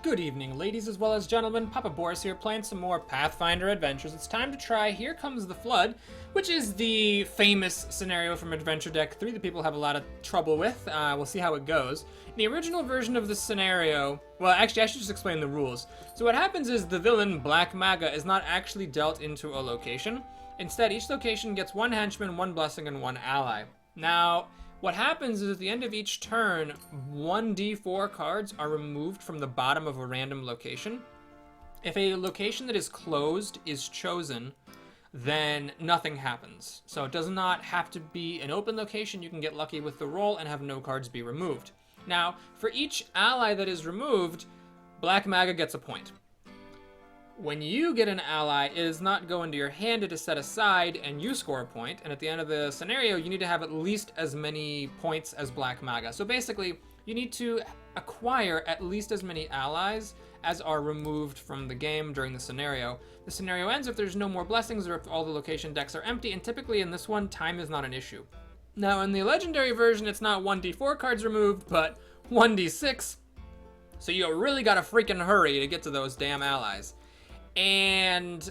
Good evening, ladies as well as gentlemen. Papa Boris here, playing some more Pathfinder Adventures. It's time to try Here Comes the Flood, which is the famous scenario from Adventure Deck 3 that people have a lot of trouble with. We'll see how it goes. In the original version of the scenario, well, actually, I should just explain the rules. So what happens is the villain, Blackmother, is not actually dealt into a location. Instead, each location gets one henchman, one blessing, and one ally. Now, what happens is at the end of each turn, 1d4 cards are removed from the bottom of a random location. If a location that is closed is chosen, then nothing happens. So it does not have to be an open location. You can get lucky with the roll and have no cards be removed. Now, for each ally that is removed, Black Magga gets a point. When you get an ally, it does not go into your hand, it is set aside, and you score a point. And at the end of the scenario, you need to have at least as many points as Black Magga. So basically, you need to acquire at least as many allies as are removed from the game during the scenario. The scenario ends if there's no more blessings or if all the location decks are empty, and typically in this one, time is not an issue. Now, in the legendary version, it's not 1d4 cards removed, but 1d6. So you really gotta freaking hurry to get to those damn allies. And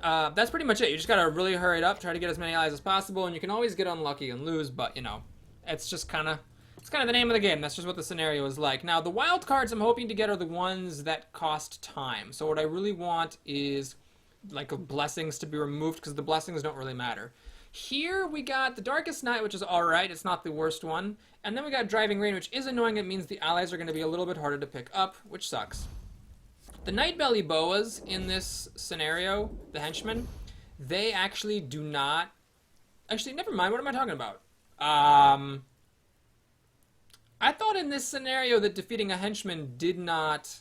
that's pretty much it. You just gotta really hurry it up, try to get as many allies as possible, and you can always get unlucky and lose, but you know, it's just kind of the name of the game. That's just what the scenario is like. Now, the wild cards I'm hoping to get are the ones that cost time. So what I really want is like blessings to be removed, because the blessings don't really matter. Here we got the Darkest Night, which is alright, it's not the worst one. And then we got Driving Rain, which is annoying. It means the allies are going to be a little bit harder to pick up, which sucks. The Nightbelly Boas in this scenario, the henchmen, they actually do not... Actually, never mind, what am I talking about? I thought in this scenario that defeating a henchman did not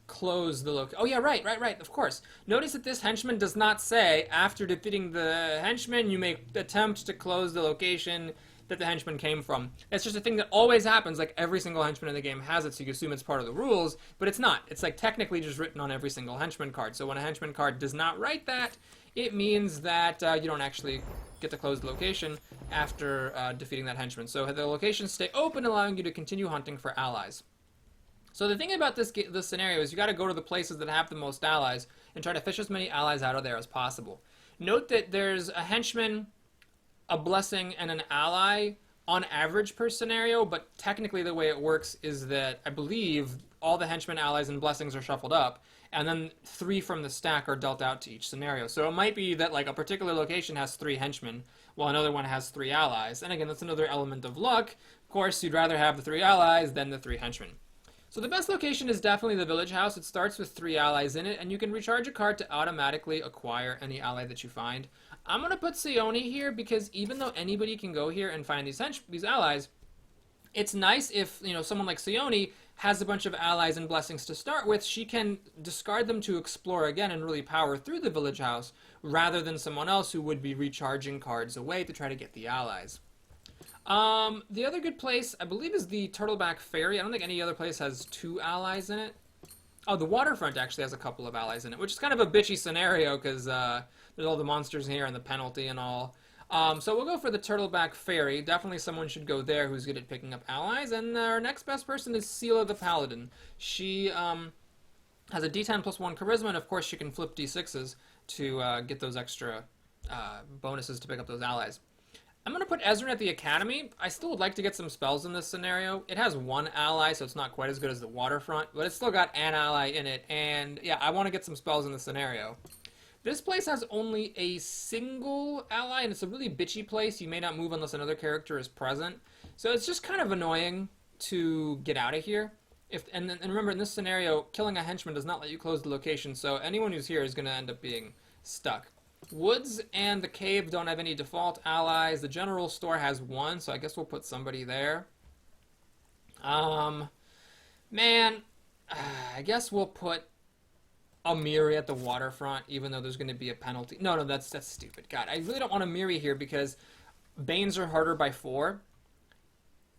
close the location. Oh yeah, right, of course. Notice that this henchman does not say, after defeating the henchman, you may attempt to close the location that the henchman came from. It's just a thing that always happens, like every single henchman in the game has it, so you assume it's part of the rules, but it's not. It's like technically just written on every single henchman card. So when a henchman card does not write that, it means that you don't actually get to close the location after defeating that henchman. So the locations stay open, allowing you to continue hunting for allies. So the thing about this scenario is you got to go to the places that have the most allies and try to fish as many allies out of there as possible. Note that there's a henchman, a blessing, and an ally on average per scenario, but technically the way it works is that I believe all the henchmen, allies, and blessings are shuffled up, and then 3 from the stack are dealt out to each scenario. So it might be that like a particular location has 3 henchmen, while another one has 3 allies. And again, that's another element of luck. Of course, you'd rather have the 3 allies than the 3 henchmen. So the best location is definitely the village house. It starts with 3 allies in it, and you can recharge a card to automatically acquire any ally that you find. I'm going to put Sione here because even though anybody can go here and find these allies, it's nice if, you know, someone like Sione has a bunch of allies and blessings to start with. She can discard them to explore again and really power through the village house rather than someone else who would be recharging cards away to try to get the allies. The other good place, I believe, is the Turtleback Ferry. I don't think any other place has 2 allies in it. Oh, the Waterfront actually has a couple of allies in it, which is kind of a bitchy scenario because there's all the monsters here and the penalty and all. So we'll go for the Turtleback Ferry. Definitely someone should go there who's good at picking up allies. And our next best person is Silla the Paladin. She has a D10 plus 1 charisma, and of course she can flip D6s to get those extra bonuses to pick up those allies. I'm going to put Ezrin at the Academy. I still would like to get some spells in this scenario. It has 1 ally, so it's not quite as good as the Waterfront, but it's still got an ally in it, and yeah, I want to get some spells in the scenario. This place has only a single ally, and it's a really bitchy place. You may not move unless another character is present, so it's just kind of annoying to get out of here. And remember, in this scenario, killing a henchman does not let you close the location, so anyone who's here is going to end up being stuck. Woods and the cave don't have any default allies. The general store has 1, so I guess we'll put somebody there. Man, I guess we'll put Amiri at the Waterfront, even though there's going to be a penalty. No, that's stupid. God, I really don't want Amiri here because Banes are harder by 4,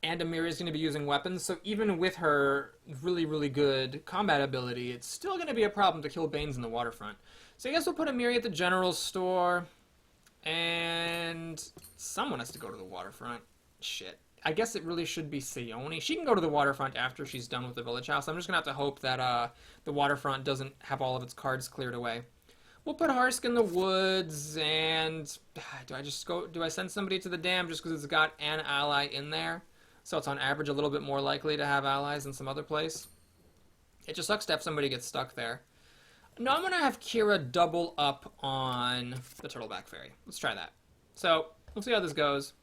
and Amiri is going to be using weapons, so even with her really, really good combat ability, it's still going to be a problem to kill Banes in the Waterfront. So I guess we'll put Amiri at the general store, and someone has to go to the Waterfront. Shit. I guess it really should be Sione. She can go to the Waterfront after she's done with the Village House. I'm just going to have to hope that the Waterfront doesn't have all of its cards cleared away. We'll put Harsk in the woods, and do I send somebody to the dam just because it's got an ally in there? So it's on average a little bit more likely to have allies than some other place. It just sucks to have somebody get stuck there. No, I'm going to have Kira double up on the Turtleback Fairy. Let's try that. So, we'll see how this goes.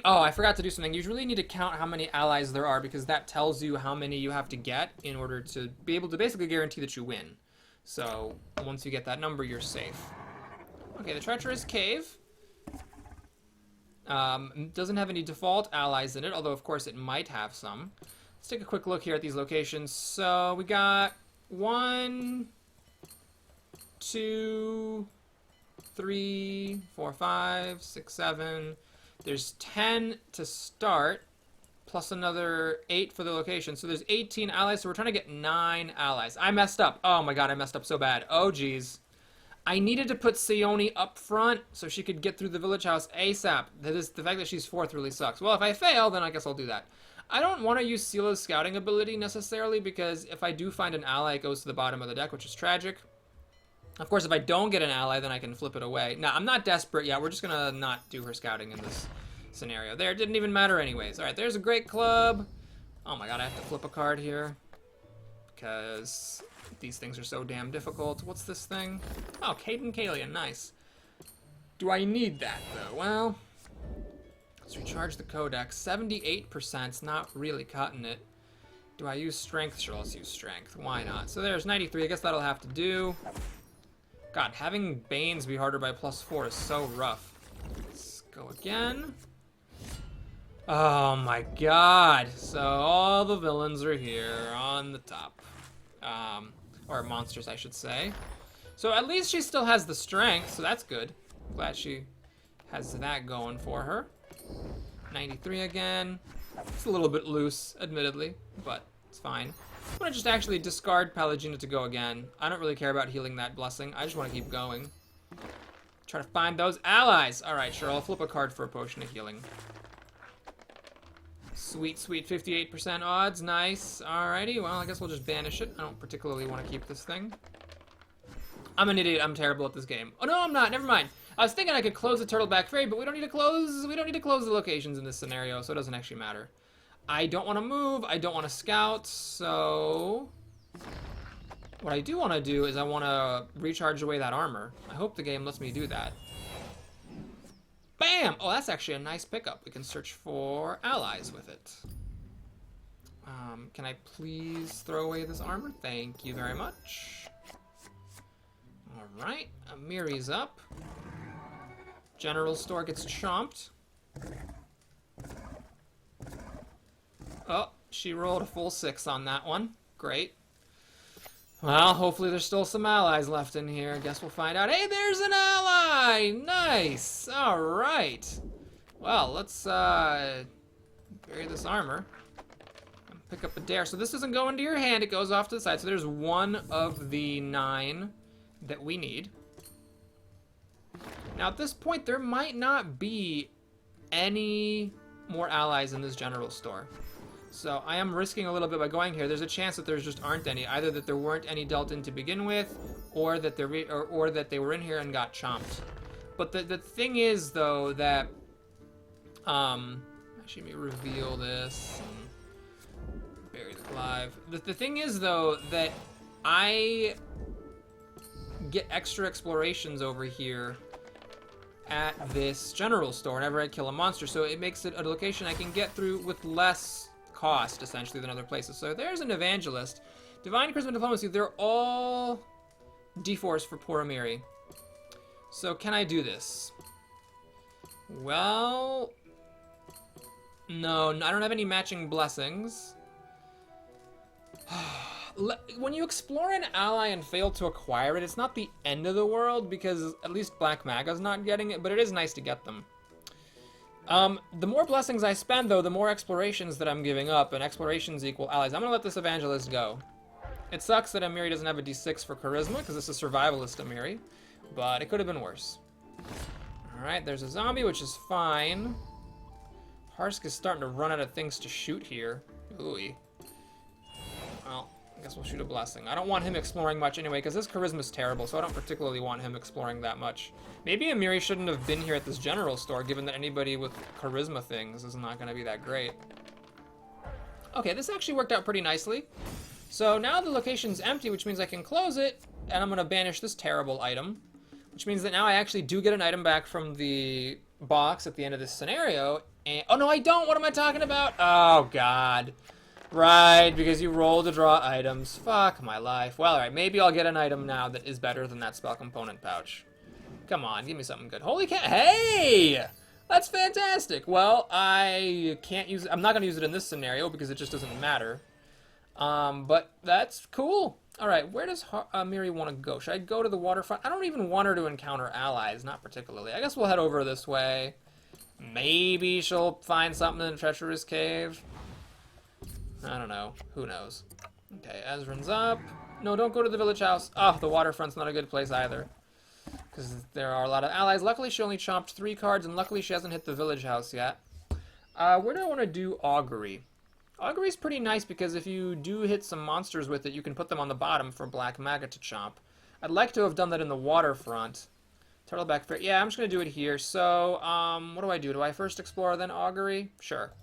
Oh, I forgot to do something. You really need to count how many allies there are because that tells you how many you have to get in order to be able to basically guarantee that you win. So, once you get that number, you're safe. Okay, the Treacherous Cave. Doesn't have any default allies in it, although of course it might have some. Let's take a quick look here at these locations. So, we got 1, 2, 3, 4, 5, 6, 7. There's 10 to start, plus another 8 for the location. So there's 18 allies, so we're trying to get 9 allies. I messed up. Oh my god, I messed up so bad. Oh geez. I needed to put Sione up front so she could get through the Village House ASAP. The fact that she's 4th really sucks. Well, if I fail, then I guess I'll do that. I don't want to use Silla's scouting ability necessarily, because if I do find an ally, it goes to the bottom of the deck, which is tragic. Of course, if I don't get an ally, then I can flip it away. Now, I'm not desperate yet. We're just going to not do her scouting in this scenario. There, it didn't even matter anyways. All right, there's a great club. Oh my god, I have to flip a card here because these things are so damn difficult. What's this thing? Oh, Caden Kalian, nice. Do I need that, though? Well, let's recharge the Codex. 78%'s not really cutting it. Do I use Strength? Sure, let's use Strength. Why not? So there's 93. I guess that'll have to do. God, having Banes be harder by +4 is so rough. Let's go again. Oh my god. So all the villains are here on the top. Or monsters, I should say. So at least she still has the strength, so that's good. Glad she has that going for her. 93 again. It's a little bit loose, admittedly, but it's fine. I'm gonna just actually discard Pallegina to go again. I don't really care about healing that blessing. I just want to keep going. Try to find those allies. All right, sure. I'll flip a card for a potion of healing. Sweet, sweet 58% odds. Nice. Alrighty, well, I guess we'll just banish it. I don't particularly want to keep this thing. I'm an idiot. I'm terrible at this game. Oh, no, I'm not. Never mind. I was thinking I could close the Turtleback Fairy, but we don't need to close the locations in this scenario, so it doesn't actually matter. I don't want to move. I don't want to scout, so what I do want to do is I want to recharge away that armor. I hope the game lets me do that. Bam! Oh, that's actually a nice pickup. We can search for allies with it. Can I please throw away this armor? Thank you very much. Alright, Amiri's up. General store gets chomped. Oh, she rolled a full 6 on that one. Great. Well, hopefully there's still some allies left in here. Guess we'll find out. Hey, there's an ally! Nice! Alright. Well, let's bury this armor. And pick up a dare. So this doesn't go into your hand, it goes off to the side. So there's one of the 9 that we need. Now at this point, there might not be any more allies in this general store. So I am risking a little bit by going here. There's a chance that there just aren't any. Either that there weren't any dealt in to begin with, or that or that they were in here and got chomped. But the thing is, though, that actually, let me reveal this and bury the Clive. The thing is, though, that I get extra explorations over here at this general store whenever I kill a monster, so it makes it a location I can get through with less cost, essentially, than other places. So there's an evangelist. Divine Charisma, Diplomacy, they're all D4s for poor Amiri. So can I do this? Well, no, I don't have any matching blessings. When you explore an ally and fail to acquire it, it's not the end of the world, because at least Black Magga's not getting it, but it is nice to get them. The more blessings I spend, though, the more explorations that I'm giving up, and explorations equal allies. I'm gonna let this evangelist go. It sucks that Amiri doesn't have a D6 for charisma, because this is survivalist Amiri, but it could have been worse. Alright, there's a zombie, which is fine. Harsk is starting to run out of things to shoot here. Ooh. Well, I guess we'll shoot a blessing. I don't want him exploring much anyway, because his charisma's terrible, so I don't particularly want him exploring that much. Maybe Amiri shouldn't have been here at this general store, given that anybody with charisma things is not going to be that great. Okay, this actually worked out pretty nicely. So now the location's empty, which means I can close it, and I'm going to banish this terrible item. Which means that now I actually do get an item back from the box at the end of this scenario. And, oh no, I don't! What am I talking about? Oh, God. Right, because you roll to draw items. Fuck my life. Well, alright, maybe I'll get an item now that is better than that spell component pouch. Come on, give me something good. Holy cow! Hey! That's fantastic! Well, I can't use it. I'm not going to use it in this scenario because it just doesn't matter. But that's cool. Alright, where does Miri want to go? Should I go to the waterfront? I don't even want her to encounter allies, not particularly. I guess we'll head over this way. Maybe she'll find something in Treacherous Cave. I don't know. Who knows? Okay, Ezrin's up. No, don't go to the village house. Oh, the waterfront's not a good place either. Because there are a lot of allies. Luckily, she only chomped 3 cards, and luckily she hasn't hit the village house yet. Where do I want to do Augury? Augury's pretty nice because if you do hit some monsters with it, you can put them on the bottom for Black Magga to chomp. I'd like to have done that in the waterfront. Turtleback Fair. Yeah, I'm just going to do it here. So, what do I do? Do I first explore, then Augury? Sure.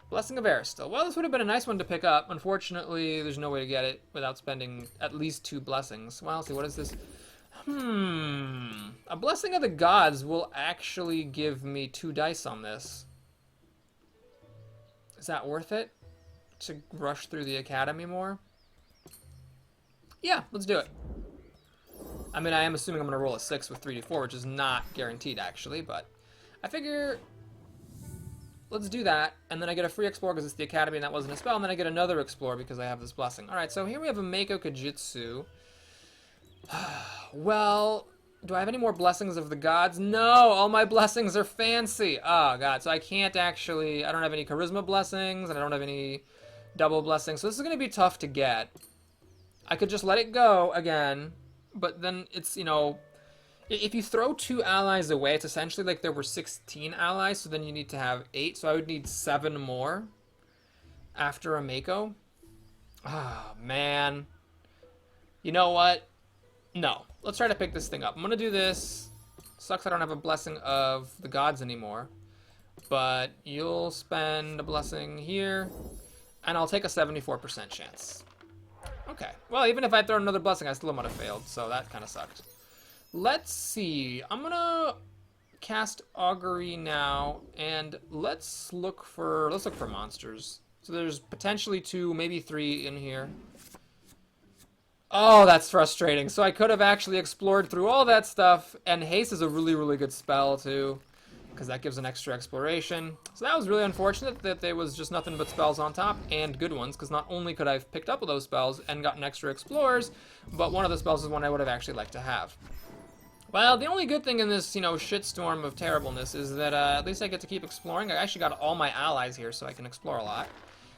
Blessing of Aristil. Well, this would have been a nice one to pick up. Unfortunately, there's no way to get it without spending at least 2 blessings. Well, let's see, what is this? A Blessing of the Gods will actually give me 2 dice on this. Is that worth it? To rush through the academy more? Yeah, let's do it. I mean, I am assuming I'm going to roll a 6 with 3d4, which is not guaranteed, actually, but I figure let's do that, and then I get a free Explore because it's the Academy and that wasn't a spell, and then I get another Explore because I have this blessing. Alright, so here we have a Mako Kajitsu. Well, do I have any more Blessings of the Gods? No! All my blessings are fancy! Oh, God, so I can't actually... I don't have any Charisma blessings, and I don't have any double blessings, so this is going to be tough to get. I could just let it go again, but then it's, you know... If you throw 2 allies away, it's essentially like there were 16 allies, so then you need to have 8, so I would need 7 more after a Mako. Ah, man. You know what? No. Let's try to pick this thing up. I'm going to do this. Sucks I don't have a Blessing of the Gods anymore, but you'll spend a blessing here, and I'll take a 74% chance. Okay. Well, even if I throw another blessing, I still might have failed, so that kind of sucked. Let's see. I'm gonna cast Augury now, and let's look for monsters. So there's potentially 2, maybe 3 in here. Oh, that's frustrating. So I could have actually explored through all that stuff, and Haste is a really, really good spell too, because that gives an extra exploration. So that was really unfortunate that there was just nothing but spells on top, and good ones, because not only could I have picked up those spells and gotten extra explorers, but one of the spells is one I would have actually liked to have. Well, the only good thing in this, you know, shitstorm of terribleness is that at least I get to keep exploring. I actually got all my allies here, so I can explore a lot.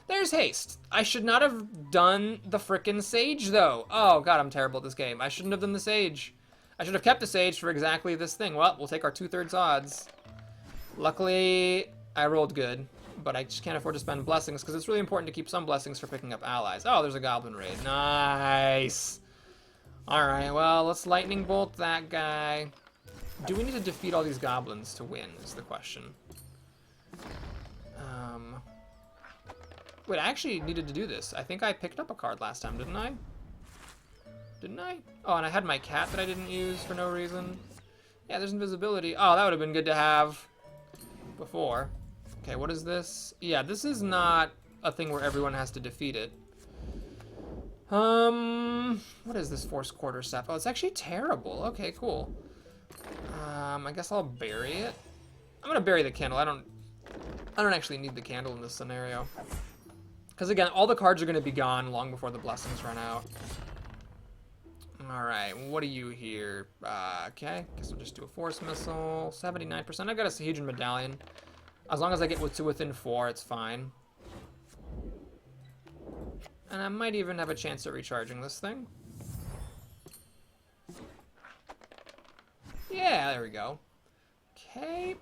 There's Haste. I should not have done the frickin' Sage, though. Oh, God, I'm terrible at this game. I shouldn't have done the Sage. I should have kept the Sage for exactly this thing. Well, we'll take our 2/3 odds. Luckily, I rolled good, but I just can't afford to spend blessings, because it's really important to keep some blessings for picking up allies. Oh, there's a Goblin Raid. Nice. Alright, well, let's Lightning Bolt that guy. Do we need to defeat all these goblins to win, is the question. Wait, I actually needed to do this. I think I picked up a card last time, didn't I? Didn't I? Oh, and I had my cat that I didn't use for no reason. Yeah, there's invisibility. Oh, that would have been good to have before. Okay, what is this? Yeah, this is not a thing where everyone has to defeat it. What is this Force Quarterstaff? Oh, it's actually terrible. Okay, cool. I guess I'll bury it. I'm gonna bury the candle. I don't actually need the candle in this scenario. Because again, all the cards are gonna be gone long before the blessings run out. Alright, what are you here? Okay, guess we'll just do a Force Missile. 79%. I've got a Sahedron Medallion. As long as I get to within 4, it's fine. And I might even have a chance at recharging this thing. Yeah, there we go. Okay.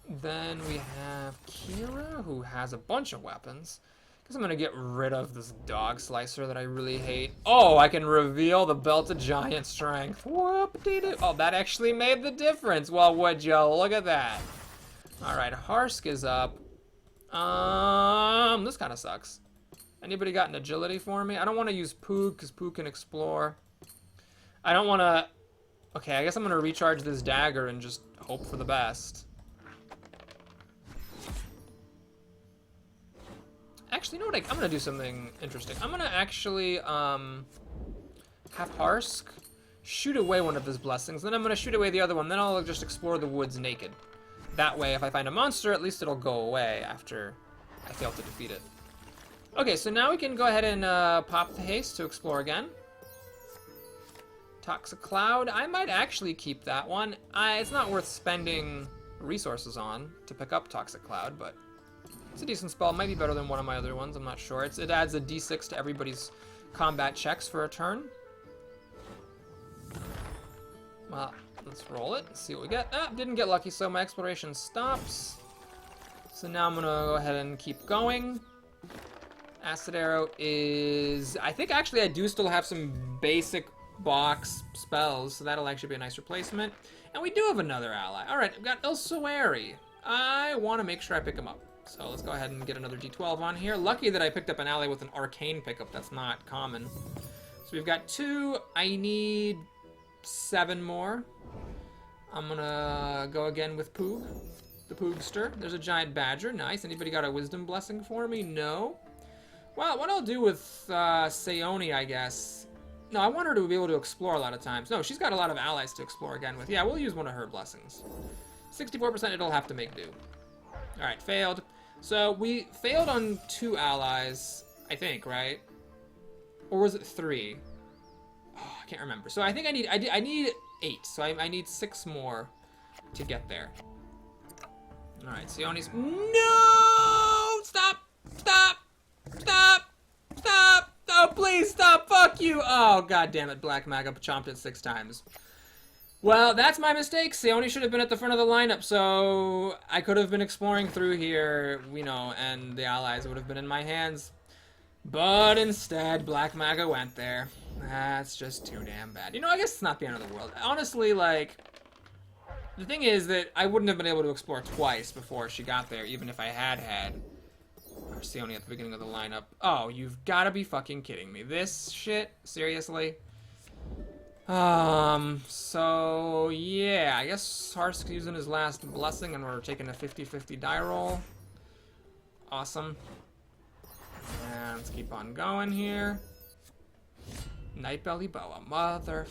Then we have Kira, who has a bunch of weapons. Guess I'm gonna get rid of this dog slicer that I really hate. Oh, I can reveal the belt of giant strength. Whoop-dee-doo. Oh, that actually made the difference. Well, would you look at that? All right, Harsk is up. This kind of sucks. Anybody got an agility for me? I don't want to use Poog because Poog can explore. I don't want to. Okay, I guess I'm gonna recharge this dagger and just hope for the best. Actually, you know what? I'm gonna do something interesting. I'm gonna actually have Harsk shoot away one of his blessings, then I'm gonna shoot away the other one, then I'll just explore the woods naked. That way, if I find a monster, at least it'll go away after I fail to defeat it. Okay, so now we can go ahead and pop the haste to explore again. Toxic Cloud, I might actually keep that one. It's not worth spending resources on to pick up Toxic Cloud, but it's a decent spell. It might be better than one of my other ones, I'm not sure. It adds a d6 to everybody's combat checks for a turn. Well, let's roll it, see what we get. Ah, didn't get lucky, so my exploration stops. So now I'm gonna go ahead and keep going. Acid Arrow is... I think actually I do still have some basic box spells, so that'll actually be a nice replacement. And we do have another ally. Alright, I've got Elsewhere. I want to make sure I pick him up. So let's go ahead and get another d12 on here. Lucky that I picked up an ally with an arcane pickup. That's not common. So we've got 2. I need 7 more. I'm gonna go again with Poog. The Poogster. There's a giant badger. Nice. Anybody got a wisdom blessing for me? No. Well, what I'll do with Seoni, I guess... No, I want her to be able to explore a lot of times. No, she's got a lot of allies to explore again with. Yeah, we'll use one of her blessings. 64% it'll have to make do. Alright, failed. So we failed on 2 allies, I think, right? Or was it 3? Oh, I can't remember. So I think I need 8. So I need 6 more to get there. Alright, Seoni's... No! Stop! Stop! Stop! Stop! Oh, please stop! Fuck you! Oh, god damn it, Black Magga chomped it 6 times. Well, that's my mistake. Seoni should have been at the front of the lineup, so I could have been exploring through here, you know, and the allies would have been in my hands. But instead, Black Magga went there. That's just too damn bad. You know, I guess it's not the end of the world. Honestly, like, the thing is that I wouldn't have been able to explore twice before she got there, even if I had Seoni at the beginning of the lineup. Oh, you've got to be fucking kidding me. This shit? Seriously? So, yeah, I guess Harsk's using his last blessing and we're taking a 50-50 die roll. Awesome. And let's keep on going here. Nightbelly Boa, motherfucker.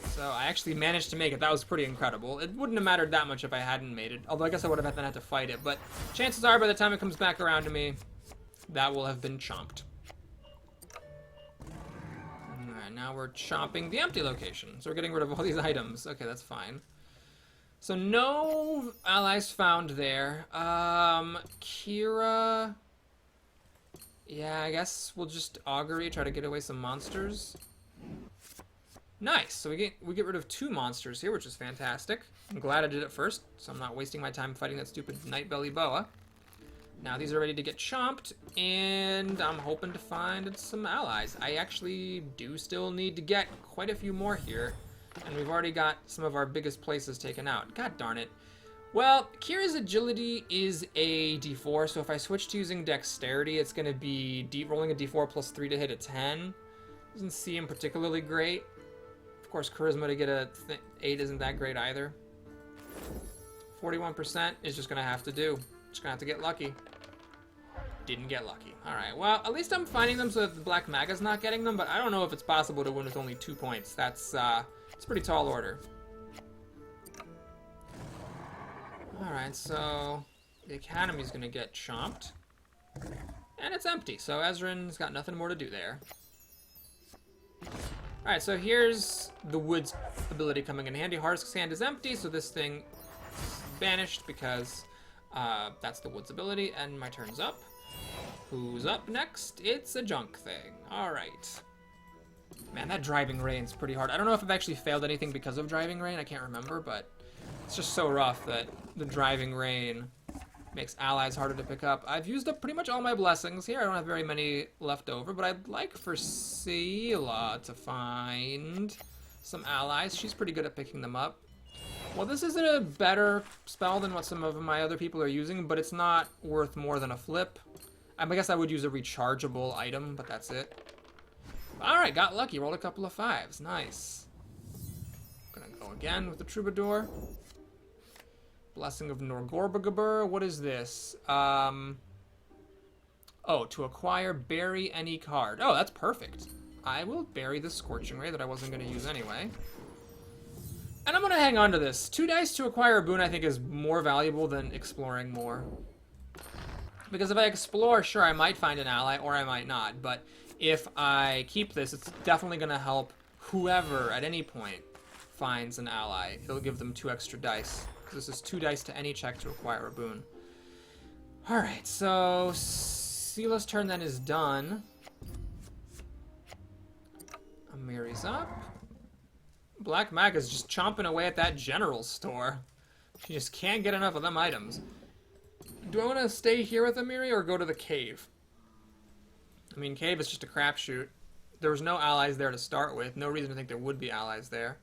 So I actually managed to make it. That was pretty incredible. It wouldn't have mattered that much if I hadn't made it. Although I guess I would have then had to fight it. But chances are by the time it comes back around to me, that will have been chomped. Alright, now we're chomping the empty location. So we're getting rid of all these items. Okay, that's fine. So no allies found there. Kira... Yeah, I guess we'll just augury, try to get away some monsters. Nice, so we get rid of 2 monsters here, which is fantastic. I'm glad I did it first, so I'm not wasting my time fighting that stupid Nightbelly Boa. Now these are ready to get chomped, and I'm hoping to find some allies. I actually do still need to get quite a few more here, and we've already got some of our biggest places taken out. God darn it. Well, Kira's agility is a d4, so if I switch to using dexterity, it's going to be rolling a d4 plus 3 to hit a 10. Doesn't seem particularly great. Of course, charisma to get a 8 isn't that great either. 41% is just going to have to do. Just going to have to get lucky. Didn't get lucky. Alright, well, at least I'm finding them so that the Black Magga's not getting them, but I don't know if it's possible to win with only 2 points. That's it's a pretty tall order. Alright, so the Academy's going to get chomped. And it's empty, so Ezrin's got nothing more to do there. Alright, so here's the Woods ability coming in handy. Harsk's hand is empty, so this thing is banished because that's the Woods ability, and my turn's up. Who's up next? It's a junk thing. Alright. Man, that Driving Rain's pretty hard. I don't know if I've actually failed anything because of Driving Rain. I can't remember, but It's just so rough that the driving rain makes allies harder to pick up. I've used up pretty much all my blessings here. I don't have very many left over, but I'd like for Silla to find some allies. She's pretty good at picking them up. Well, this isn't a better spell than what some of my other people are using, but it's not worth more than a flip. I guess I would use a rechargeable item, but that's it. Alright, got lucky. Rolled a couple of 5s. Nice. Gonna go again with the Troubadour. Blessing of Norgorbergabur. What is this? Oh, to acquire, bury any card. Oh, that's perfect. I will bury the Scorching Ray that I wasn't going to use anyway. And I'm going to hang on to this. 2 dice to acquire a boon I think is more valuable than exploring more. Because if I explore, sure, I might find an ally, or I might not. But if I keep this, it's definitely going to help whoever, at any point, finds an ally. It'll give them 2 extra dice. This is 2 dice to any check to acquire a boon. Alright, so Silla's turn then is done. Amiri's up. Black Magga's just chomping away at that general store. She just can't get enough of them items. Do I want to stay here with Amiri or go to the cave? I mean, cave is just a crapshoot. There was no allies there to start with. No reason to think there would be allies there.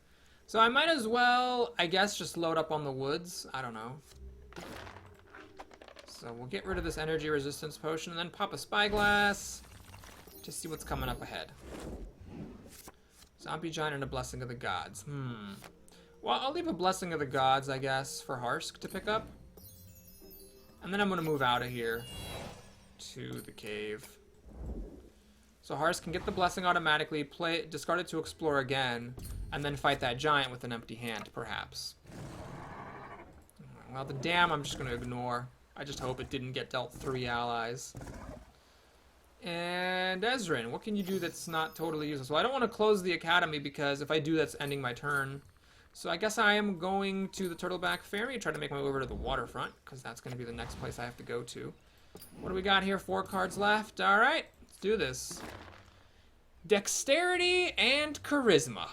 So I might as well, I guess, just load up on the woods. I don't know. So we'll get rid of this energy resistance potion and then pop a spyglass to see what's coming up ahead. Zombie Giant and a Blessing of the Gods. Well, I'll leave a Blessing of the Gods, I guess, for Harsk to pick up. And then I'm going to move out of here to the cave. So Harsk can get the Blessing automatically, discard it to explore again, and then fight that giant with an empty hand, perhaps. Well, the dam I'm just going to ignore. I just hope it didn't get dealt 3 allies. And Ezrin, what can you do that's not totally useless? Well, I don't want to close the academy because if I do, that's ending my turn. So I guess I am going to the Turtleback Ferry, try to make my way over to the Waterfront, because that's going to be the next place I have to go to. What do we got here? 4 cards left. All right, let's do this. Dexterity and Charisma.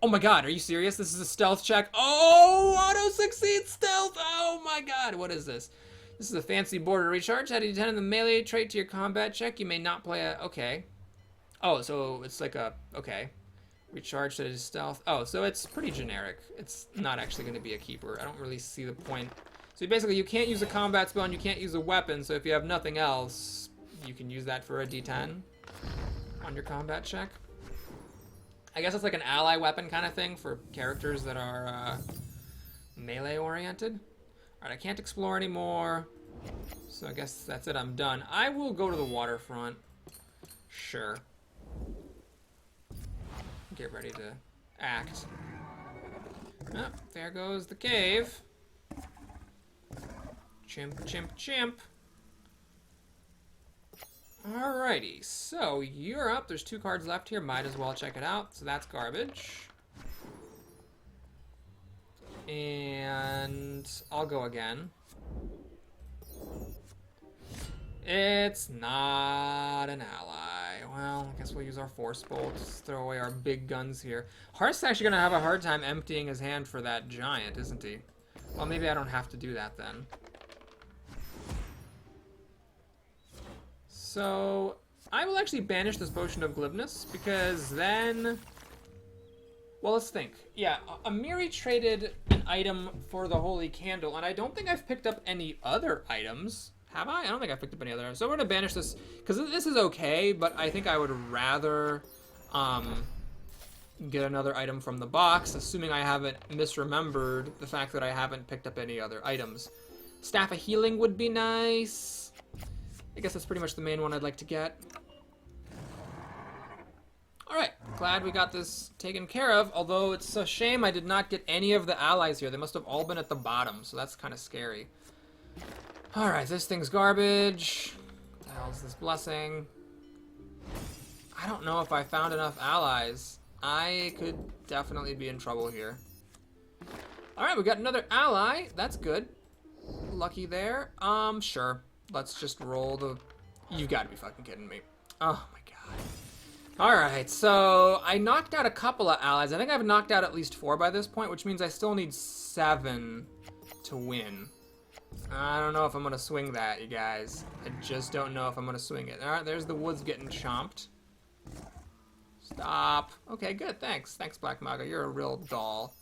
Oh my god, are you serious? This is a stealth check. Oh, auto-succeed stealth. Oh my god, what is this? This is a fancy border recharge. Adding 10 in the melee trait to your combat check. You may not play a... Okay. Oh, so it's like a... Okay. Recharge to stealth. Oh, so it's pretty generic. It's not actually going to be a keeper. I don't really see the point. So basically, you can't use a combat spell and you can't use a weapon. So if you have nothing else, you can use that for a D10 on your combat check. I guess it's like an ally weapon kind of thing for characters that are melee oriented. Alright, I can't explore anymore. So I guess that's it, I'm done. I will go to the Waterfront. Sure. Get ready to act. Oh, there goes the cave. Chimp, chimp, chimp. Alrighty, so you're up. There's 2 cards left here. Might as well check it out. So that's garbage. And I'll go again. It's not an ally. Well, I guess we'll use our Force Bolt. Just throw away our big guns here. Harsk's actually going to have a hard time emptying his hand for that giant, isn't he? Well, maybe I don't have to do that then. So, I will actually banish this Potion of Glibness, because then... Well, let's think. Yeah, Amiri traded an item for the Holy Candle, and I don't think I've picked up any other items. Have I? I don't think I've picked up any other items. So we're going to banish this, because this is okay, but I think I would rather get another item from the box, assuming I haven't misremembered the fact that I haven't picked up any other items. Staff of Healing would be nice. I guess that's pretty much the main one I'd like to get. Alright, glad we got this taken care of, although it's a shame I did not get any of the allies here. They must have all been at the bottom, so that's kind of scary. Alright, this thing's garbage. What the hell is this blessing? I don't know if I found enough allies. I could definitely be in trouble here. Alright, we got another ally. That's good. Lucky there. Sure. Let's just roll the... You've got to be fucking kidding me. Oh my god. Alright, so I knocked out a couple of allies. I think I've knocked out at least 4 by this point, which means I still need 7 to win. I don't know if I'm going to swing that, you guys. I just don't know if I'm going to swing it. Alright, there's the woods getting chomped. Stop. Okay, good, thanks. Thanks, Blackmother. You're a real doll.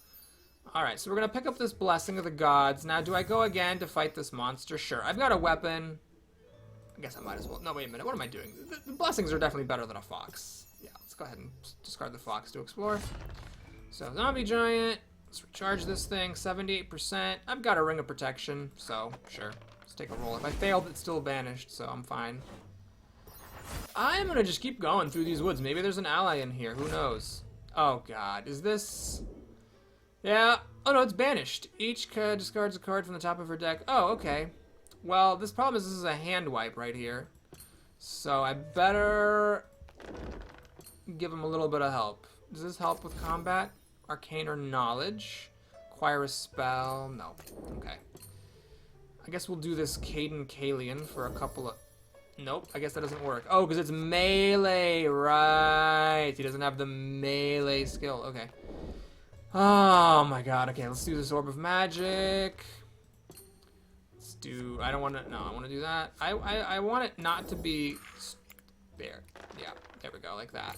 Alright, so we're going to pick up this Blessing of the Gods. Now, do I go again to fight this monster? Sure. I've got a weapon. I guess I might as well. No, wait a minute. What am I doing? The blessings are definitely better than a fox. Yeah, let's go ahead and discard the fox to explore. So, zombie giant. Let's recharge this thing. 78%. I've got a ring of protection, so sure. Let's take a roll. If I failed, it's still banished, so I'm fine. I'm gonna just keep going through these woods. Maybe there's an ally in here. Who knows? Oh, God. Is this... Yeah. Oh, no, it's banished. Each card discards a card from the top of her deck. Oh, okay. Well, this problem is this is a hand wipe right here. So I better give him a little bit of help. Does this help with combat? Arcane or knowledge? Acquire a spell? No. Okay. I guess we'll do this Caden Kalian for a couple of... Nope, I guess that doesn't work. Oh, because it's melee, right. He doesn't have the melee skill. Okay. Oh my god, okay, let's do this Orb of Magic. I don't want to, no, I want to do that. I want it not to be, there. Yeah, there we go, like that.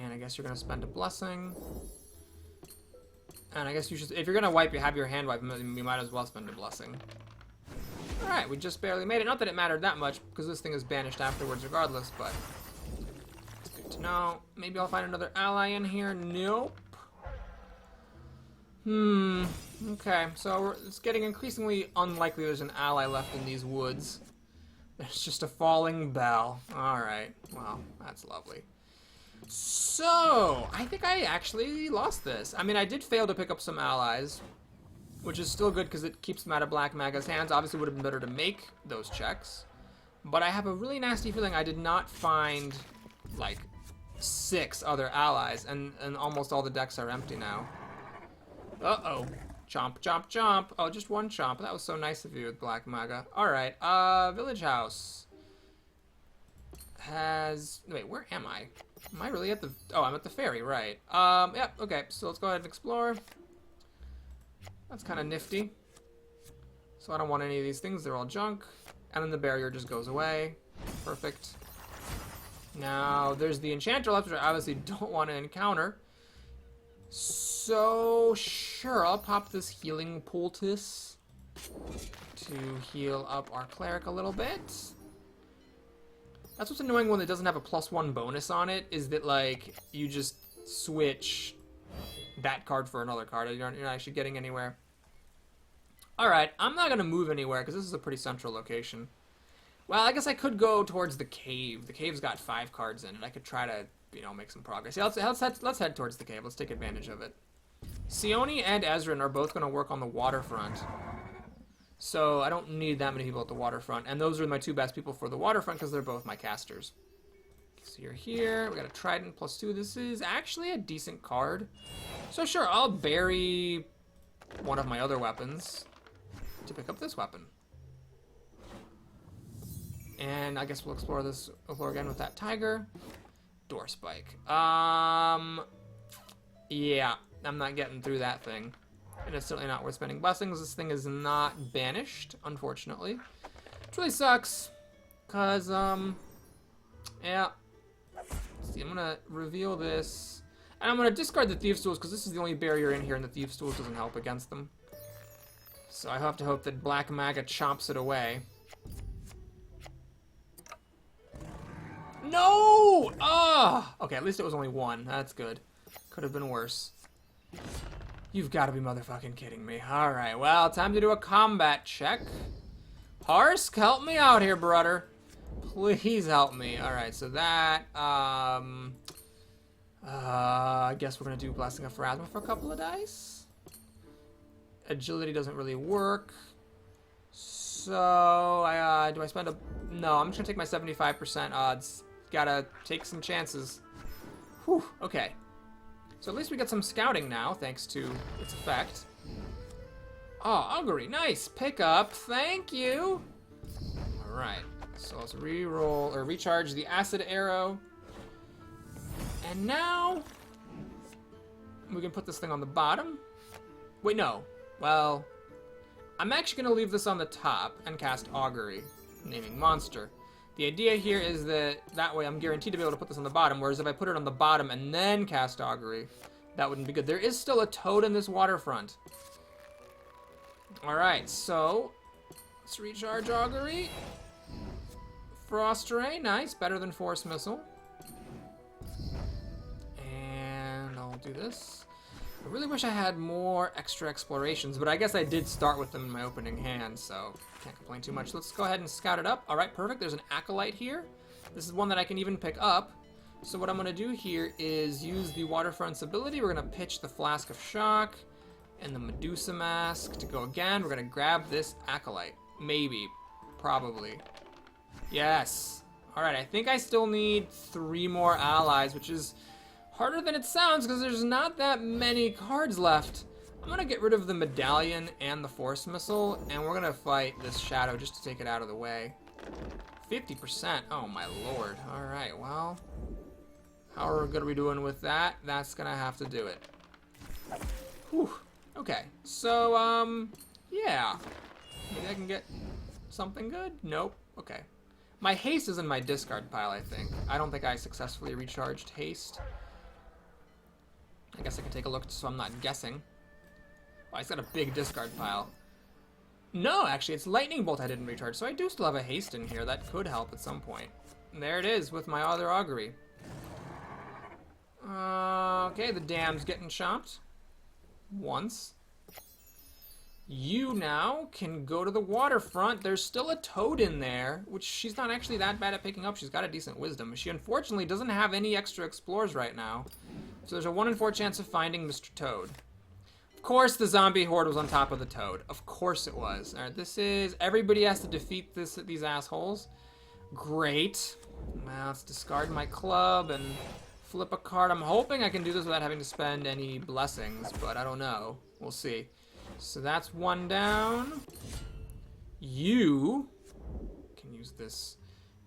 And I guess you're going to spend a blessing. And I guess you should, if you're going to wipe, you have your hand wipe, you might as well spend a blessing. Alright, we just barely made it. Not that it mattered that much, because this thing is banished afterwards regardless, but it's good to know. Maybe I'll find another ally in here. Nope. Okay, so it's getting increasingly unlikely there's an ally left in these woods. There's just a falling bell. Alright, well, that's lovely. So, I think I actually lost this. I mean, I did fail to pick up some allies, which is still good because it keeps them out of Black Magga's hands. Obviously, it would have been better to make those checks. But I have a really nasty feeling I did not find, like, 6 other allies, and almost all the decks are empty now. Uh-oh. Chomp, chomp, chomp. Oh, just one chomp. That was so nice of you with Black Magga. Alright, Village House has... Wait, where am I? Am I really at the... Oh, I'm at the ferry, right. Yep, okay, so let's go ahead and explore. That's kind of nifty. So I don't want any of these things. They're all junk. And then the barrier just goes away. Perfect. Now, there's the Enchanter left, which I obviously don't want to encounter. So, sure, I'll pop this Healing Poultice to heal up our Cleric a little bit. That's what's annoying when it doesn't have a +1 bonus on it, is that, like, you just switch that card for another card. You're not actually getting anywhere. Alright, I'm not going to move anywhere, because this is a pretty central location. Well, I guess I could go towards the cave. The cave's got 5 cards in it. I could try to, you know, make some progress. Yeah, let's head towards the cave. Let's take advantage of it. Sione and Ezrin are both going to work on the waterfront. So I don't need that many people at the waterfront. And those are my 2 best people for the waterfront because they're both my casters. So you're here. We got a Trident Plus 2. This is actually a decent card. So sure, I'll bury one of my other weapons to pick up this weapon. And I guess we'll explore this floor again with that tiger. Door spike. Yeah, I'm not getting through that thing. And it's certainly not worth spending blessings. This thing is not banished, unfortunately. Which really sucks. Because, yeah. Let's see, I'm gonna reveal this. And I'm gonna discard the Thieves' Tools, because this is the only barrier in here, and the Thieves' Tools doesn't help against them. So I have to hope that Black Magga chomps it away. No! Oh! Okay, at least it was only 1. That's good. Could have been worse. You've got to be motherfucking kidding me. Alright, well, time to do a combat check. Harsk, help me out here, brother. Please help me. Alright, so that, I guess we're going to do Blessing of Pharasma for a couple of dice. Agility doesn't really work. So, do I spend a... No, I'm just going to take my 75% odds. Gotta take some chances. Whew, okay. So at least we got some scouting now, thanks to its effect. Oh, Augury, nice. Pick up, thank you. Alright, So let's re-roll, or recharge the acid arrow. And now we can put this thing on the bottom. Wait, no. Well, I'm actually going to leave this on the top and cast Augury, naming monster. The idea here is that way I'm guaranteed to be able to put this on the bottom, whereas if I put it on the bottom and then cast Augury, that wouldn't be good. There is still a toad in this waterfront. Alright, so let's recharge Augury. Frost Ray, nice, better than Force Missile. And I'll do this. I really wish I had more extra explorations, but I guess I did start with them in my opening hand, so can't complain too much. Let's go ahead and scout it up. All right, perfect. There's an Acolyte here. This is one that I can even pick up. So what I'm going to do here is use the Waterfront's ability. We're going to pitch the Flask of Shock and the Medusa Mask to go again. We're going to grab this Acolyte. Maybe. Probably. Yes. All right, I think I still need 3 more allies, which is harder than it sounds because there's not that many cards left. I'm going to get rid of the Medallion and the Force Missile, and we're going to fight this Shadow just to take it out of the way. 50%. Oh, my lord. All right, well, how good are we doing with that? That's going to have to do it. Whew. Okay, so, yeah. Maybe I can get something good? Nope. Okay. My haste is in my discard pile, I think. I don't think I successfully recharged haste. I guess I can take a look so I'm not guessing. Oh, it's got a big discard pile. No, actually, it's Lightning Bolt I didn't recharge, so I do still have a haste in here. That could help at some point. And there it is with my other Augury. Okay, the dam's getting chomped. Once. You now can go to the waterfront. There's still a toad in there, which she's not actually that bad at picking up. She's got a decent wisdom. She unfortunately doesn't have any extra explores right now. So there's a 1 in 4 chance of finding Mr. Toad. Of course the zombie horde was on top of the toad. Of course it was. Alright, this is... Everybody has to defeat these assholes. Great. Now let's discard my club and flip a card. I'm hoping I can do this without having to spend any blessings, but I don't know. We'll see. So that's 1 down. You can use this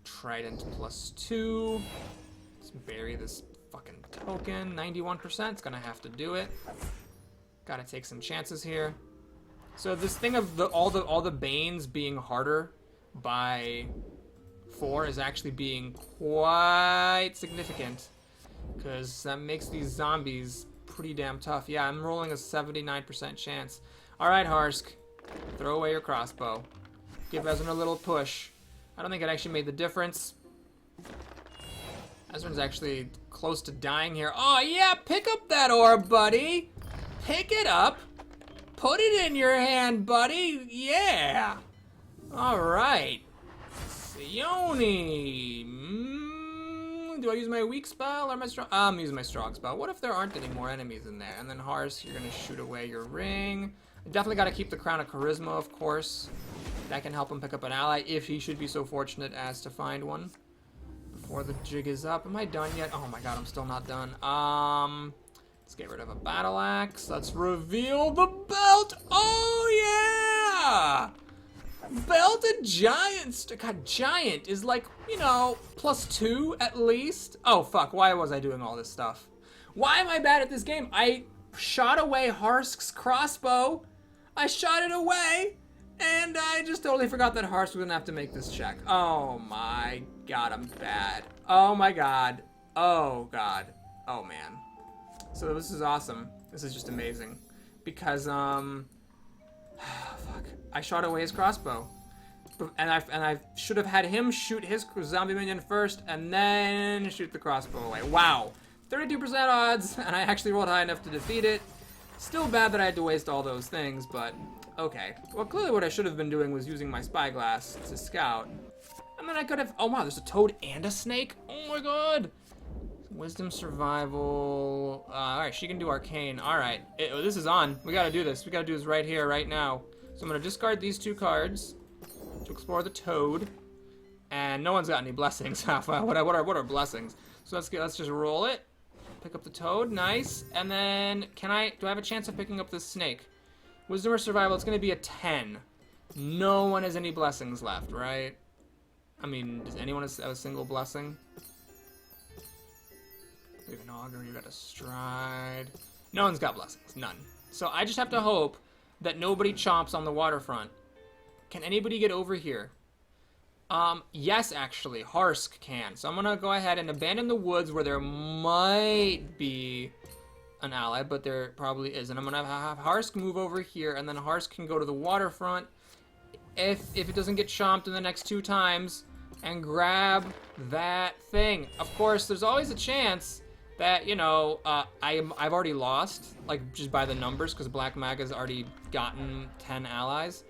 Trident Plus 2. Let's bury this fucking token. 91%. It's gonna have to do it. Gotta take some chances here. So this thing of all the Banes being harder by 4 is actually being quite significant, because that makes these zombies pretty damn tough. Yeah, I'm rolling a 79% chance. Alright, Harsk. Throw away your crossbow. Give Ezrin a little push. I don't think it actually made the difference. Ezrin's actually close to dying here. Oh, yeah! Pick up that orb, buddy! Pick it up! Put it in your hand, buddy! Yeah! Alright. Sione! Do I use my weak spell or my strong? I'm using my strong spell. What if there aren't any more enemies in there? And then Harsk, you're gonna shoot away your ring. Definitely gotta keep the Crown of Charisma, of course. That can help him pick up an ally if he should be so fortunate as to find one. Before the jig is up. Am I done yet? Oh my god, I'm still not done. Let's get rid of a battle axe. Let's reveal the belt. Oh yeah! Belted Giant. God, Giant is like, you know, +2 at least. Oh fuck, why was I doing all this stuff? Why am I bad at this game? I shot away Harsk's crossbow. I shot it away, and I just totally forgot that Harsk was gonna have to make this check. Oh my god, I'm bad. Oh my god. Oh god. Oh man. So this is awesome. This is just amazing. Because, fuck. I shot away his crossbow. And I should have had him shoot his zombie minion first, and then shoot the crossbow away. Wow. 32% odds, and I actually rolled high enough to defeat it. Still bad that I had to waste all those things, but okay. Well, clearly what I should have been doing was using my spyglass to scout. And then I could have... Oh, wow, there's a toad and a snake? Oh, my God. Wisdom, survival... Alright, she can do arcane. Alright, this is on. We gotta do this. We gotta do this right here, right now. So I'm gonna discard these 2 cards to explore the toad. And no one's got any blessings. What are blessings? So let's just roll it. Pick up the toad, nice. And then, do I have a chance of picking up this snake? Wisdom or survival, it's gonna be a 10. No one has any blessings left, right? I mean, does anyone have a single blessing? We have an augury, we got a stride. No one's got blessings, none. So I just have to hope that nobody chomps on the waterfront. Can anybody get over here? Yes, actually, Harsk can. So I'm gonna go ahead and abandon the woods where there might be an ally, but there probably isn't. I'm gonna have Harsk move over here, and then Harsk can go to the waterfront if it doesn't get chomped in the next 2 times, and grab that thing. Of course, there's always a chance that, you know, I've already lost, like, just by the numbers, because Black Magga's already gotten 10 allies.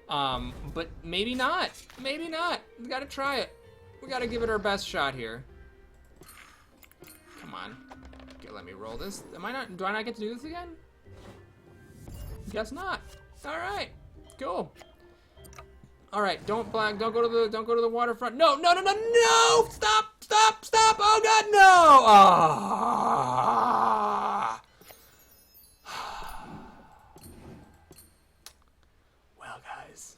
But maybe not. Maybe not. We gotta try it. We gotta give it our best shot here. Come on. Okay, let me roll this. Do I not get to do this again? Guess not. All right. Cool. All right. Don't go to the waterfront. No! Stop! Oh God, no! Ah! Well, guys,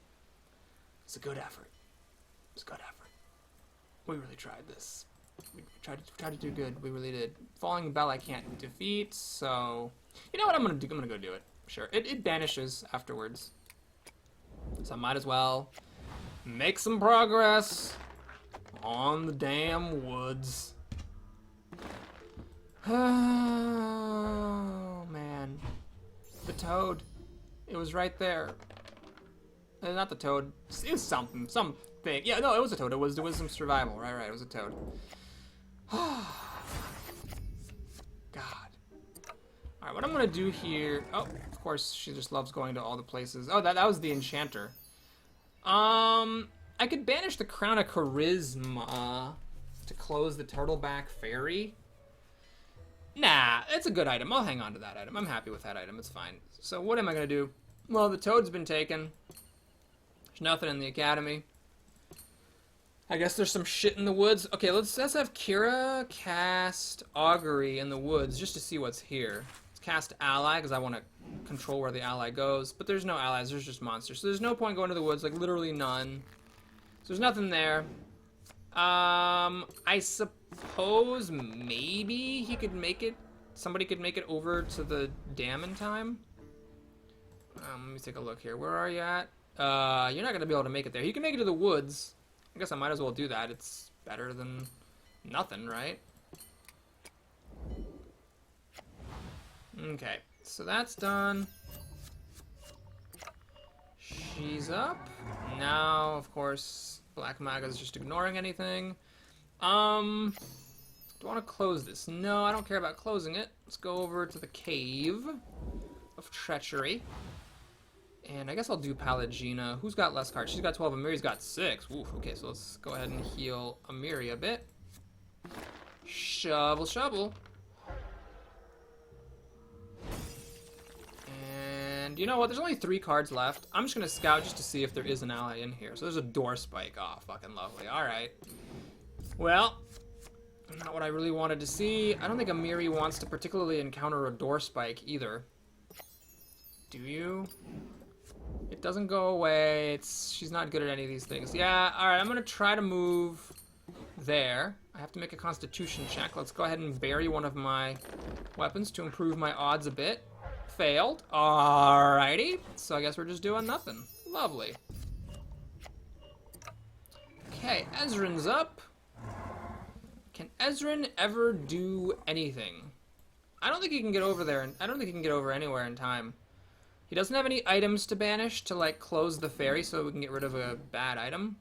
it's a good effort. It's a good effort. We really tried this. We tried to do good. We really did. Falling Bell I can't defeat, so you know what I'm gonna do? I'm gonna go do it. Sure. It banishes afterwards. So I might as well make some progress on the damn woods. Oh man. The toad. It was right there. Not the toad. It was something. Yeah, no, it was a toad. It was some survival. Right. It was a toad. God. Alright, what I'm gonna do here. Oh, of course, she just loves going to all the places. Oh, that was the enchanter. I could banish the Crown of Charisma to close the Turtleback Fairy. Nah, it's a good item. I'll hang on to that item. I'm happy with that item. It's fine. So what am I gonna do? Well, the toad's been taken. There's nothing in the academy. I guess there's some shit in the woods. Okay, let's have Kira cast Augury in the woods just to see what's here. Let's cast Ally because I want to control where the ally goes. But there's no allies. There's just monsters. So there's no point going to the woods. Like literally none. So there's nothing there. I suppose maybe he could make it. Somebody could make it over to the dam in time. Let me take a look here. Where are you at? You're not gonna be able to make it there. You can make it to the woods. I guess I might as well do that. It's better than nothing, right? Okay, so that's done. She's up. Now, of course, Black Magga is just ignoring anything. Do I want to close this? No, I don't care about closing it. Let's go over to the Cave of Treachery. And I guess I'll do Pallegina. Who's got less cards? She's got 12. Amiri's got 6. Oof, okay, so let's go ahead and heal Amiri a bit. Shovel. And you know what? There's only 3 cards left. I'm just going to scout just to see if there is an ally in here. So there's a door spike. Oh, fucking lovely. All right. Well, not what I really wanted to see. I don't think Amiri wants to particularly encounter a door spike either. Do you? It doesn't go away. She's not good at any of these things. Yeah, alright, I'm going to try to move there. I have to make a constitution check. Let's go ahead and bury one of my weapons to improve my odds a bit. Failed. Alrighty. So I guess we're just doing nothing. Lovely. Okay, Ezrin's up. Can Ezrin ever do anything? I don't think he can get over there. I don't think he can get over anywhere in time. He doesn't have any items to banish to, like, close the fairy so we can get rid of a bad item.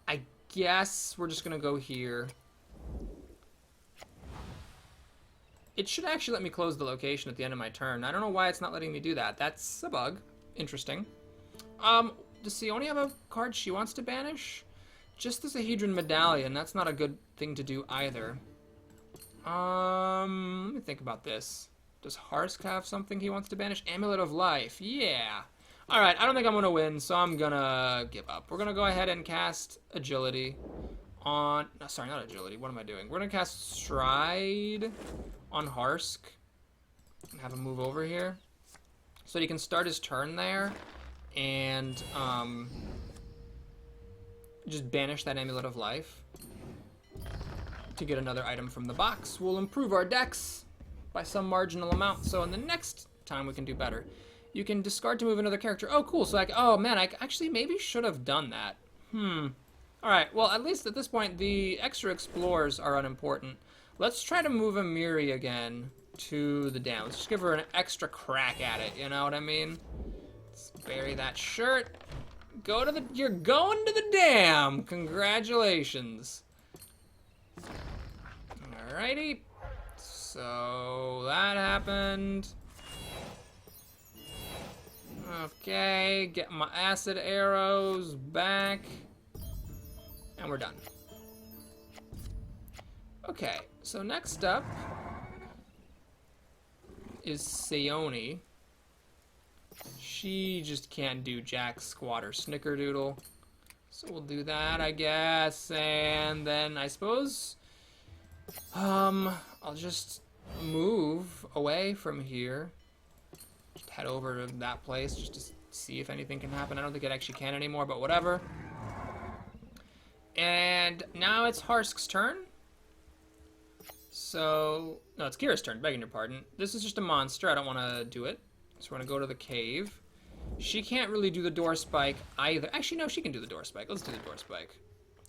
I guess we're just gonna go here. It should actually let me close the location at the end of my turn. I don't know why it's not letting me do that. That's a bug. Interesting. Does she only have a card she wants to banish? Just the Sahedron Medallion. That's not a good thing to do either. Let me think about this. Does Harsk have something he wants to banish? Amulet of Life. Yeah. Alright, I don't think I'm going to win, so I'm going to give up. We're going to go ahead and cast Agility on... No, sorry, not Agility. What am I doing? We're going to cast Stride on Harsk. And have him move over here. So he can start his turn there. And just banish that Amulet of Life to get another item from the box. We'll improve our decks by some marginal amount, so in the next time we can do better. You can discard to move another character. Oh, cool. So oh man, I actually maybe should have done that. Alright, well, at least at this point, the extra explorers are unimportant. Let's try to move Amiri again to the dam. Let's just give her an extra crack at it, you know what I mean? Let's bury that shirt. You're going to the dam! Congratulations. Alrighty. So, that happened. Okay, get my acid arrows back. And we're done. Okay, so next up is Sayoni. She just can't do jack, squat, or snickerdoodle. So we'll do that, I guess. And then I suppose I'll just move away from here. Just head over to that place just to see if anything can happen. I don't think it actually can anymore, but whatever. And now it's Harsk's turn. So, no, it's Kira's turn, begging your pardon. This is just a monster, I don't want to do it. So we're going to go to the cave. She can't really do the door spike either. Actually, no, she can do the door spike. Let's do the door spike.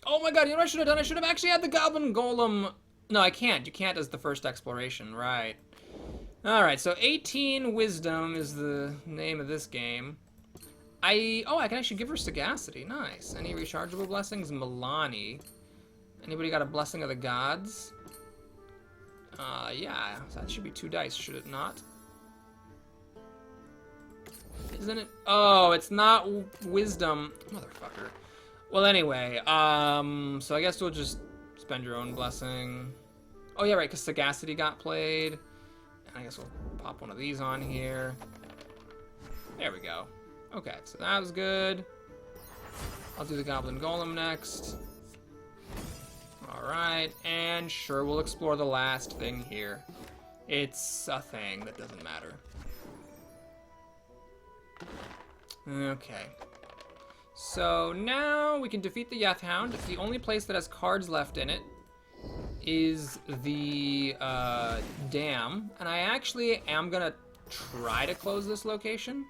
Oh my god, you know what I should have done? I should have actually had the goblin golem. No, I can't. You can't as the first exploration, right. Alright, so 18 wisdom is the name of this game. I can actually give her sagacity. Nice. Any rechargeable blessings? Milani. Anybody got a blessing of the gods? Yeah. So that should be 2 dice, should it not? Isn't it? Oh, it's not wisdom. Motherfucker. Well, anyway, so I guess we'll just spend your own blessing. Oh, yeah, right, because sagacity got played. And I guess we'll pop one of these on here. There we go. Okay, so that was good. I'll do the Goblin Golem next. Alright, and sure, we'll explore the last thing here. It's a thing that doesn't matter. Okay. So now we can defeat the Yethhound. The only place that has cards left in it is the dam. And I actually am going to try to close this location.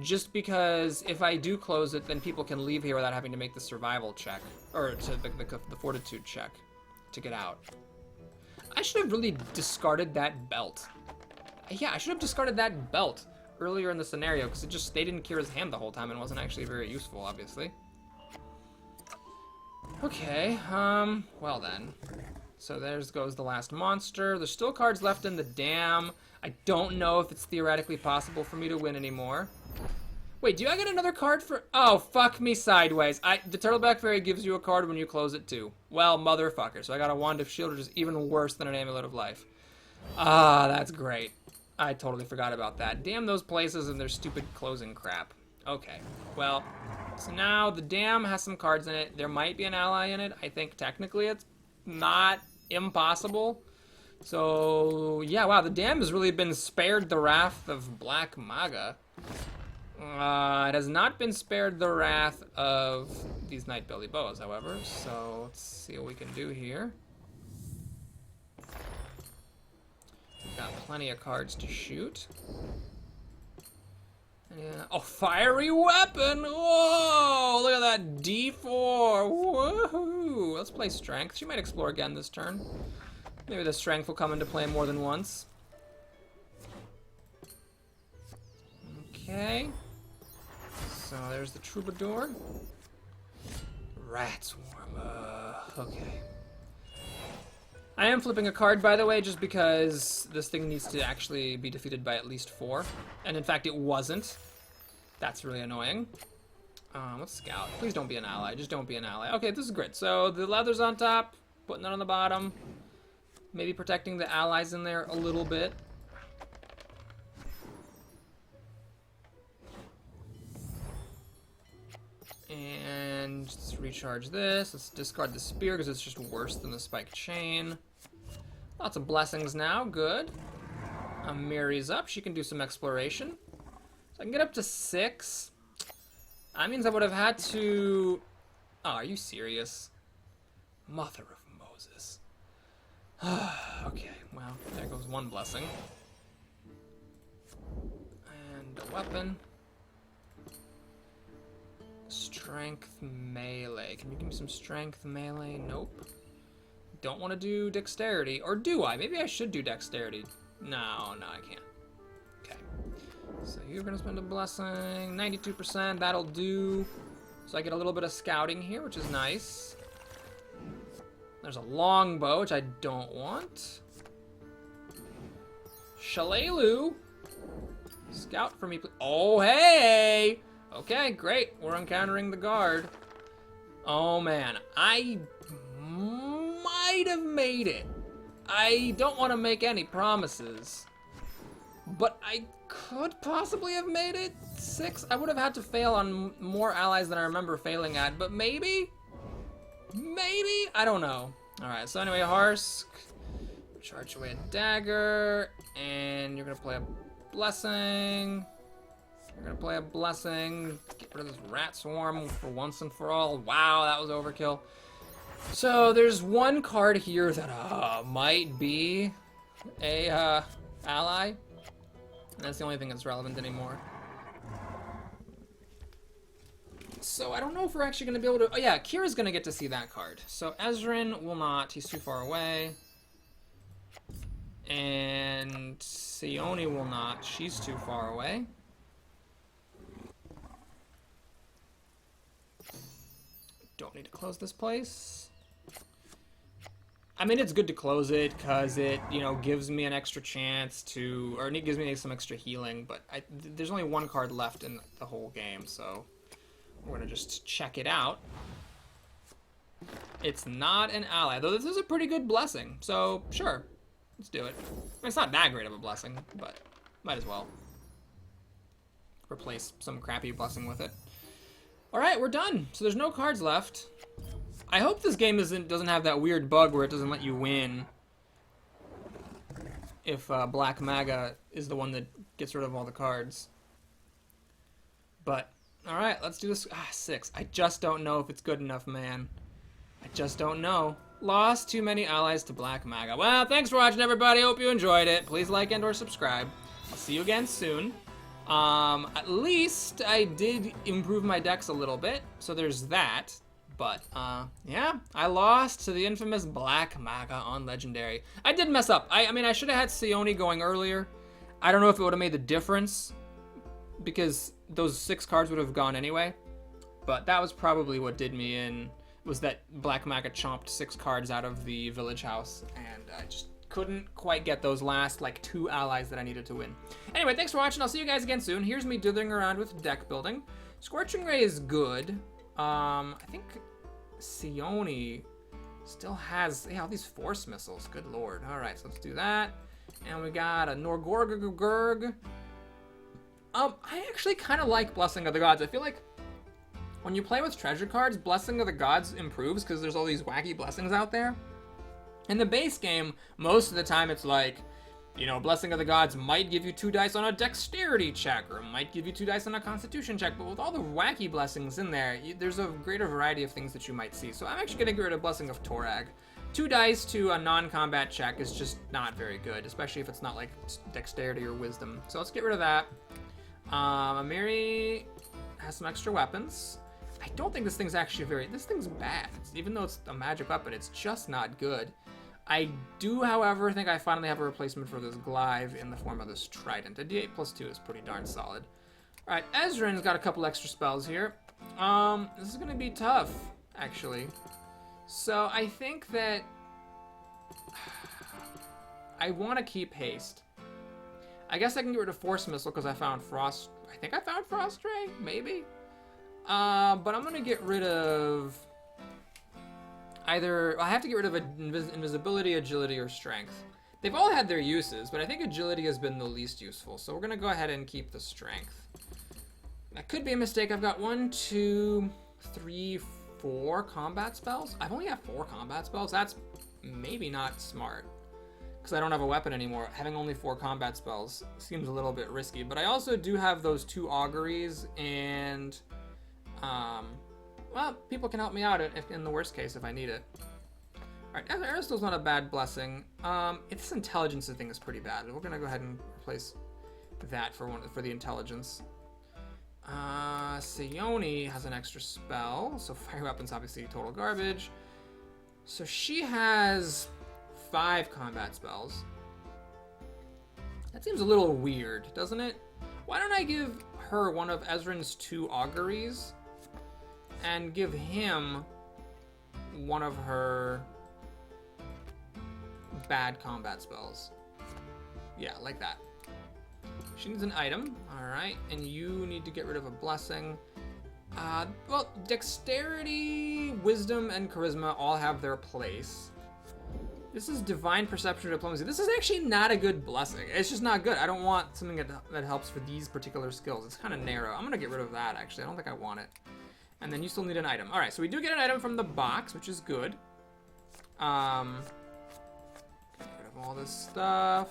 Just because if I do close it, then people can leave here without having to make the survival check. Or the fortitude check to get out. I should have really discarded that belt. Yeah, I should have discarded that belt earlier in the scenario because it just stayed in Kira's hand the whole time and wasn't actually very useful, obviously. Okay, well then. So there goes the last monster. There's still cards left in the dam. I don't know if it's theoretically possible for me to win anymore. Wait, do I get another card for... Oh, fuck me sideways. The Turtleback Fairy gives you a card when you close it too. Well, motherfucker. So I got a Wand of Shield, which is even worse than an Amulet of Life. Ah, that's great. I totally forgot about that. Damn those places and their stupid closing crap. Okay, well, so now the dam has some cards in it. There might be an ally in it. I think technically it's not impossible. So, yeah, wow, the dam has really been spared the wrath of Black Magga. It has not been spared the wrath of these Nightbelly Boas, however. So, let's see what we can do here. We've got plenty of cards to shoot. Yeah. Oh, fiery weapon! Whoa! Look at that D4! Woohoo! Let's play Strength. She might explore again this turn. Maybe the Strength will come into play more than once. Okay. So there's the Troubadour. Rat Swarm. Okay. I am flipping a card, by the way, just because this thing needs to actually be defeated by at least 4. And in fact, it wasn't. That's really annoying. Let's scout. Please don't be an ally. Just don't be an ally. Okay, this is great. So the leather's on top, putting it on the bottom. Maybe protecting the allies in there a little bit. And let's recharge this. Let's discard the spear because it's just worse than the spiked chain. Lots of blessings now. Good. Amiri's up. She can do some exploration. So I can get up to 6. That means I would have had to Oh, are you serious? Mother of Moses. Okay, well, there goes one blessing. And a weapon. Strength melee. Can you give me some strength melee? Nope. Don't want to do dexterity. Or do I? Maybe I should do dexterity. No, I can't. Okay. So you're going to spend a blessing. 92%, that'll do. So I get a little bit of scouting here, which is nice. There's a longbow, which I don't want. Shalelu. Scout for me, please. Oh, hey! Okay, great. We're encountering the guard. Oh, man. I might have made it. I don't want to make any promises. But I could possibly have made it. 6. I would have had to fail on more allies than I remember failing at. But maybe? Maybe? I don't know. Alright, so anyway, Harsk. Charge away a dagger. And you're going to play a blessing. You're going to play a blessing. Get rid of this rat swarm for once and for all. Wow, that was overkill. So there's one card here that might be a ally. That's the only thing that's relevant anymore. So I don't know if we're actually going to be able to... Oh yeah, Kira's going to get to see that card. So Ezrin will not. He's too far away. And Sione will not. She's too far away. Don't need to close this place. I mean, it's good to close it because it, you know, gives me an extra chance to, or it gives me some extra healing, but there's only one card left in the whole game, so we're going to just check it out. It's not an ally, though this is a pretty good blessing, so sure, let's do it. I mean, it's not that great of a blessing, but might as well replace some crappy blessing with it. Alright, we're done. So there's no cards left. I hope this game doesn't have that weird bug where it doesn't let you win if Black Magga is the one that gets rid of all the cards. But, alright, let's do this. 6. I just don't know if it's good enough, man. I just don't know. Lost too many allies to Black Magga. Well, thanks for watching, everybody. Hope you enjoyed it. Please like and or subscribe. I'll see you again soon. At least I did improve my decks a little bit, so there's that. But, yeah, I lost to the infamous Black Magga on Legendary. I did mess up. I mean, I should have had Sione going earlier. I don't know if it would have made the difference, because those 6 cards would have gone anyway. But that was probably what did me in, was that Black Magga chomped 6 cards out of the village house, and I just couldn't quite get those last, like, 2 allies that I needed to win. Anyway, thanks for watching. I'll see you guys again soon. Here's me dithering around with deck building. Scorching Ray is good. I think Sione still has, yeah, all these force missiles. Good lord. All right, so let's do that. And we got a Norgorgurg. I actually kind of like Blessing of the Gods. I feel like when you play with treasure cards, Blessing of the Gods improves because there's all these wacky blessings out there. In the base game, most of the time it's like, you know, Blessing of the Gods might give you 2 dice on a dexterity check, or might give you 2 dice on a constitution check, but with all the wacky blessings in there, there's a greater variety of things that you might see. So I'm actually going to get rid of Blessing of Torag. 2 dice to a non-combat check is just not very good, especially if it's not like dexterity or wisdom. So let's get rid of that. Amiri has some extra weapons. I don't think this thing's actually this thing's bad. Even though it's a magic weapon, it's just not good. I do, however, think I finally have a replacement for this Glaive in the form of this Trident. A D8 plus 2 is pretty darn solid. Alright, Ezrin's got a couple extra spells here. This is going to be tough, actually. So I think that I want to keep Haste. I guess I can get rid of Force Missile because I found Frost... I think I found Frost Ray? Maybe? But I'm going to get rid of... either, I have to get rid of invisibility, agility, or strength. They've all had their uses, but I think agility has been the least useful. So we're going to go ahead and keep the strength. That could be a mistake. I've got 1, 2, 3, 4 combat spells. I've only got 4 combat spells. That's maybe not smart, because I don't have a weapon anymore. Having only 4 combat spells seems a little bit risky. But I also do have those 2 auguries and... well, people can help me out in the worst case if I need it. Alright, Aristo's not a bad blessing. This intelligence thing is pretty bad. We're gonna go ahead and replace that for the intelligence. Sayoni has an extra spell, so fire weapons obviously total garbage. So she has 5 combat spells. That seems a little weird, doesn't it? Why don't I give her one of Ezrin's 2 auguries and give him one of her bad combat spells? Yeah, like that. She needs an item, alright, and you need to get rid of a blessing. Well, dexterity, wisdom, and charisma all have their place. This is divine perception or diplomacy. This is actually not a good blessing. It's just not good. I don't want something that helps for these particular skills. It's kind of narrow. I'm gonna get rid of that, actually. I don't think I want it. And then you still need an item. Alright, so we do get an item from the box, which is good. Get rid of all this stuff.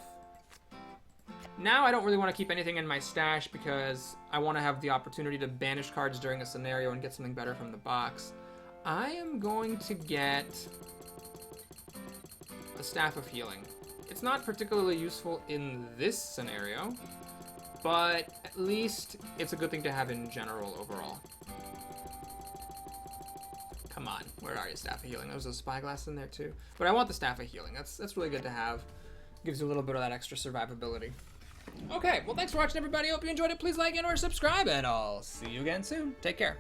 Now I don't really want to keep anything in my stash because I want to have the opportunity to banish cards during a scenario and get something better from the box. I am going to get a Staff of Healing. It's not particularly useful in this scenario, but at least it's a good thing to have in general overall. Come on, where are you, Staff of Healing? There's a spyglass in there too. But I want the Staff of Healing. That's really good to have. Gives you a little bit of that extra survivability. Okay, well thanks for watching everybody. Hope you enjoyed it. Please like and or subscribe, and I'll see you again soon. Take care.